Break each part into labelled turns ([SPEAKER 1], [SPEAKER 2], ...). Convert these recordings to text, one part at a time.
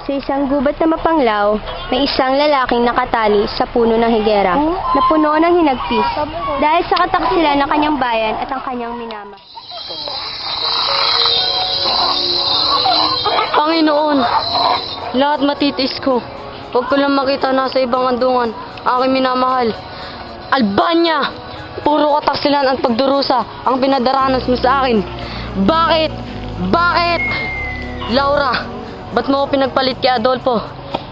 [SPEAKER 1] Sa isang gubat na mapanglaw, may isang lalaking nakatali sa puno ng higera na puno ng hinagpis dahil sa kataksilan ng kanyang bayan at ang kanyang minamahal.
[SPEAKER 2] Panginoon, lahat matitis ko. Huwag ko lang makita nasa ibang andungan aking minamahal. Albania! Puro kataksilan at pagdurusa ang pinadaranas mo sa akin. Bakit? Bakit? Laura, ba't mo ko pinagpalit kay Adolfo?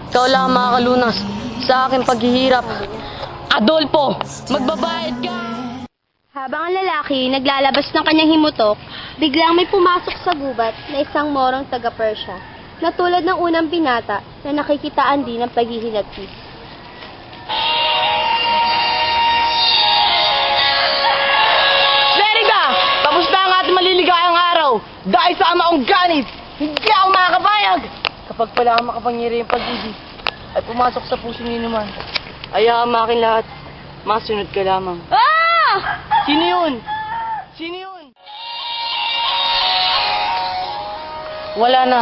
[SPEAKER 2] Ikaw lang ang makakalunas sa aking paghihirap. Adolfo, magbabayad ka!
[SPEAKER 1] Habang ang lalaki naglalabas ng kanyang himutok, biglang may pumasok sa gubat na isang morong taga-Persia na tulad ng unang binata na nakikitaan din ng paghihinagpis.
[SPEAKER 3] Lerida! Tapos na ang ating maliligayang araw dahil sa amaong ganit, hindi ako makakapayag! Kapag pala ang makapangyari yung pag-ibig ay pumasok sa puso niyo naman, hayaan mo aking lahat, masunod ka lamang. Sino yun? Sino yun? Wala na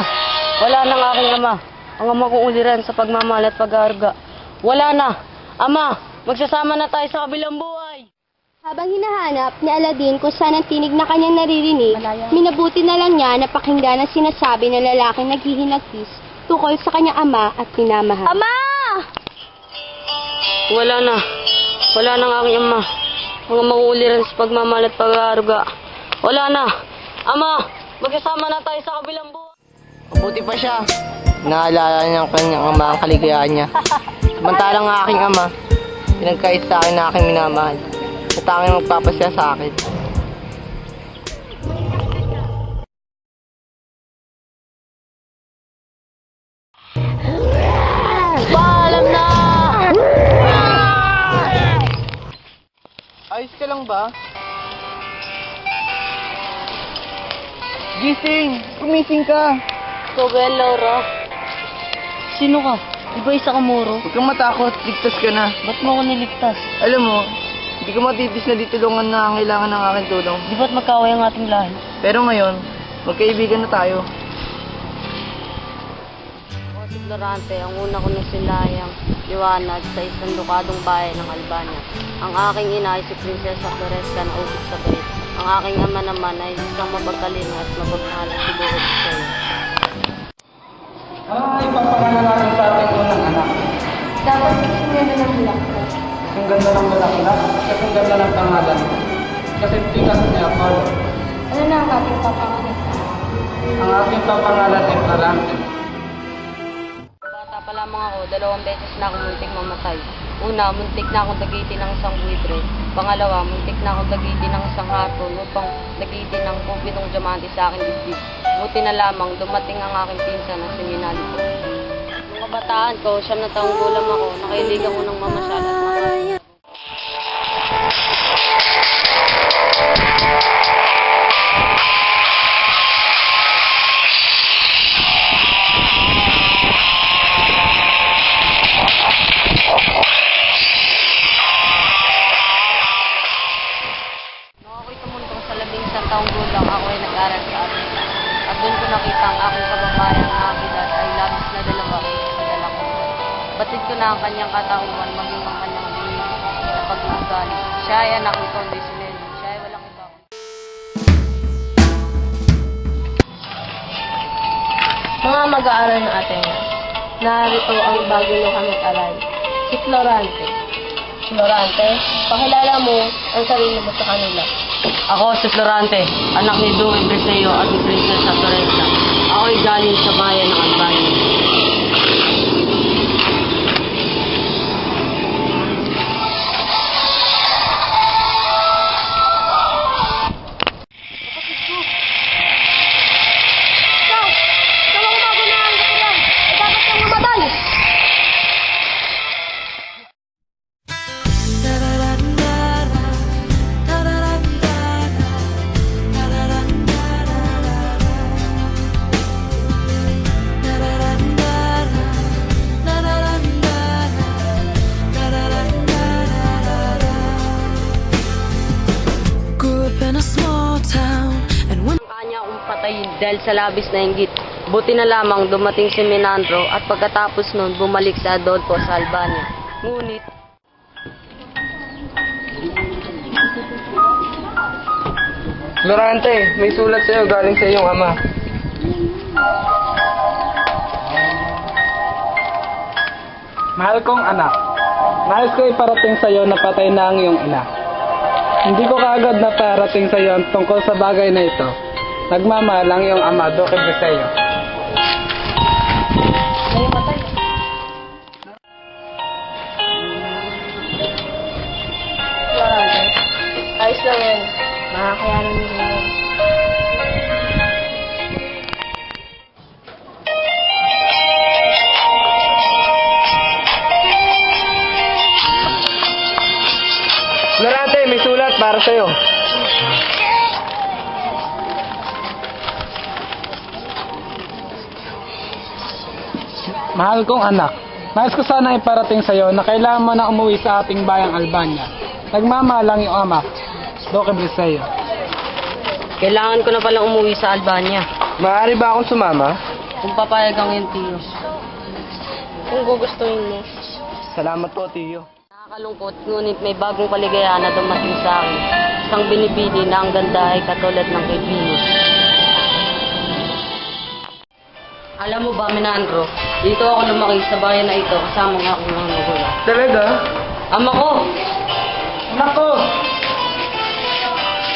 [SPEAKER 3] ang aking ama. Ang ama kong uliran sa pagmamahal at pag-aaruga. Wala na. Ama, magsasama na tayo sa kabilang buhay.
[SPEAKER 1] Habang hinahanap ni Aladdin kung saan ang tinig na kanyang naririnig, minabuti na lang niya na pakinggan ang sinasabi ng lalaking naghihinagpis tungkol sa kanyang ama at minamahal. Ama!
[SPEAKER 2] Wala na ang aking ama. Ang ama kong uliran sa pagmamahal at pag-aaruga. Wala na. Ama, magsasama na tayo sa kabilang buhay. Mabuti pa siya. Naalala niya ang kanyang ama ang kaligayahan niya. Samantalang ang aking ama, pinagkait sa akin na aking minamahal. At aking magpapasya sa akin. Paalam na!
[SPEAKER 3] Ayos ka lang ba? Gising! Kumising ka!
[SPEAKER 2] So well, Laura. Sino ka? Di ba isa ka moro?
[SPEAKER 3] Huwag kang matakot, ligtas ka na.
[SPEAKER 2] Ba't mo ako niligtas?
[SPEAKER 3] Alam mo, hindi ko matitis na ditulungan na ang kailangan ng aking tulong.
[SPEAKER 2] Di ba't magkaway ang ating lahi?
[SPEAKER 3] Pero ngayon, magkaibigan na tayo.
[SPEAKER 2] Ako si Florante, ang una ko na silayang liwanag sa isang lukadong bayan ng Albania. Ang aking ina ay si Prinsesa Floresca na ubod sa bait. Ang aking ama naman ay isang mabagkalino at mabagmahal at siguro sa'yo.
[SPEAKER 3] Ipapangalan natin sa ating unang anak.
[SPEAKER 1] Dapat isinenda ng bulaklak.
[SPEAKER 3] Ang ganda ng bulaklak, kasi ang ganda ng pangalan. Kasi tikas niya ako.
[SPEAKER 1] Ano na ang ating papangalan?
[SPEAKER 3] Ang aking papangalan ay Florante.
[SPEAKER 2] Bata pa lamang ako, 2 beses na ako muntik mamatay. Una, muntik na akong dagitin ng isang buitre. Pangalawa, muntik na akong dagitin ng isang haton upang dagitin ng kupitong diamante sa aking dibdib. Buti na lamang dumating ang aking pinsan na si Minali ko. Nung kabataan ko, 9 na taong gulang ako, nakailig ako ng mamasyal at makakasal. Nung ako'y tumuntong sa 11 taong gulang, ako ay nag-aral sa atin. At doon ko nakita ang aking kababayan na abidat ay labis na dalawa sa dalak ko. Batid ko na ang kanyang katauhan, maging ang kanyang dinig na pag-uugali. Siya ay anak ni Conde Sinelli. Siya ay walang iba.
[SPEAKER 1] Mga mag-aaral ng ating narito ang bago nyo kami aral. Si Florante. Florante, pakilala mo ang sarili mo sa kanila.
[SPEAKER 2] Ako si Florante, anak ni Duque Briseo at ni Prinsesa Floresca. Ako ay galing sa bayan ng Albania. Dahil sa labis na inggit. Buti na lamang dumating si Menandro at pagkatapos nun bumalik si Adolfo sa Albania. Ngunit,
[SPEAKER 3] Lorante, may sulat sa'yo galing sa iyong ama.
[SPEAKER 4] Mahal kong anak, nais ko iparating sa iyo na patay na ang iyong ina. Hindi ko kaagad na parating sa iyo ang tungkol sa bagay na ito. Nagmamahal ang iyong ama, Duque Briseño.
[SPEAKER 1] Ayos lang yan. Makakayanan mo rin yan.
[SPEAKER 3] Lorante, may sulat para sa'yo.
[SPEAKER 4] Mahal kong anak, nais ko sana iparating sa iyo na kailangan mo na umuwi sa ating bayang Albania. Nagmamahal ang iyong ama, Duque Briseño.
[SPEAKER 2] kailangan ko na palang umuwi sa Albania.
[SPEAKER 3] Maaari ba akong sumama?
[SPEAKER 2] Kung papayag ang iyong tiyo.
[SPEAKER 1] Kung gugustuhin mo.
[SPEAKER 3] Salamat po, Tiyo.
[SPEAKER 2] Nakakalungkot, ngunit may bagong kaligayahan na dumating sa akin. Isang binibini na ang ganda ay katulad ng kay Venus. Alam mo ba, Menandro, dito ako lumaki sa bayan na ito kasama ng aking mga magulang.
[SPEAKER 3] Talaga?
[SPEAKER 2] Ama ko!
[SPEAKER 4] Anak ko!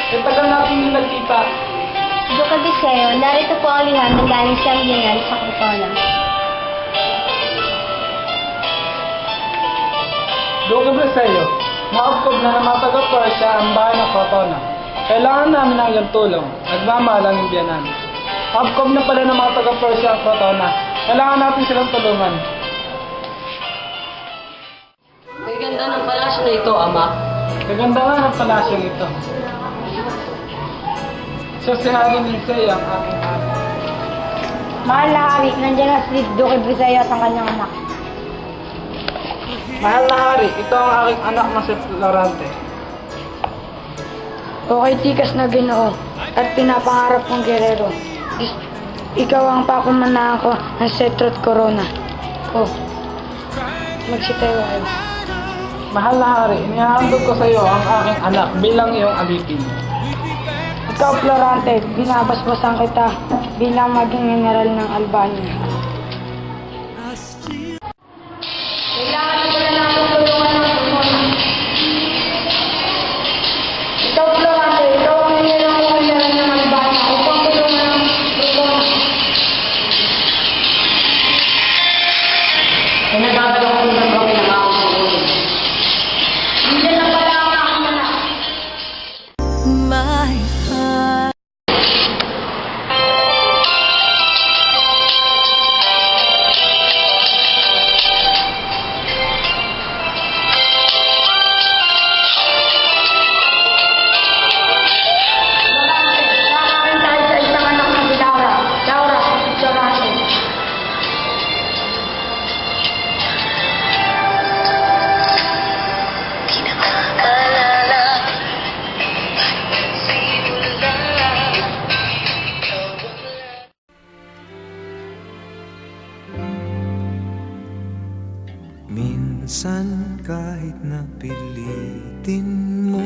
[SPEAKER 4] E tagal natin yung nagkita.
[SPEAKER 1] Duque Briseño, narito po ang liham ng galing siyang biyanan sa Crotona.
[SPEAKER 4] Duque Briseño, naubkob na namataga-Persia ang bayan ng Crotona. Kailangan namin ng iyong tulong. Nagmamahal ang Indianan. Naubkob na pala ng mga taga-Persia ang Crotona. Kailangan natin silang tulungan.
[SPEAKER 2] Ang ganda ng palasyo na ito, Ama.
[SPEAKER 4] Maganda nga ang palasyong ito. Siya si Hari Ninsay ang aking hari.
[SPEAKER 1] Mahal na hari, nandiyan na si Duque Briseño at ang kanyang anak.
[SPEAKER 4] Mahal na hari, ito ang aking anak na si Lorante.
[SPEAKER 5] Okay, tikas na Ginoo at pinapangarap kong gerero. Ikaw ang pakumanahan ko ng Cetro at Corona. Magsitayo kayo.
[SPEAKER 4] Mahal na hari, inihahandog ko sa iyo ang aking anak bilang iyong alipin.
[SPEAKER 5] Ikaw, Florante, binabasbasan kita bilang maging general ng Albania. Kailangan ko na lang tulungan ng Corona. Ikaw, Florante, ikaw ang general ng Albania upang tulungan ng Corona.
[SPEAKER 2] Ay nagbabalak ko ng gawin ng ako sa ulo.
[SPEAKER 5] Hindi na pala ang aking anak. Kakain tayo sa isang anak na si Laura. Laura, si Florante.
[SPEAKER 6] Minsan kahit na pilitin mo,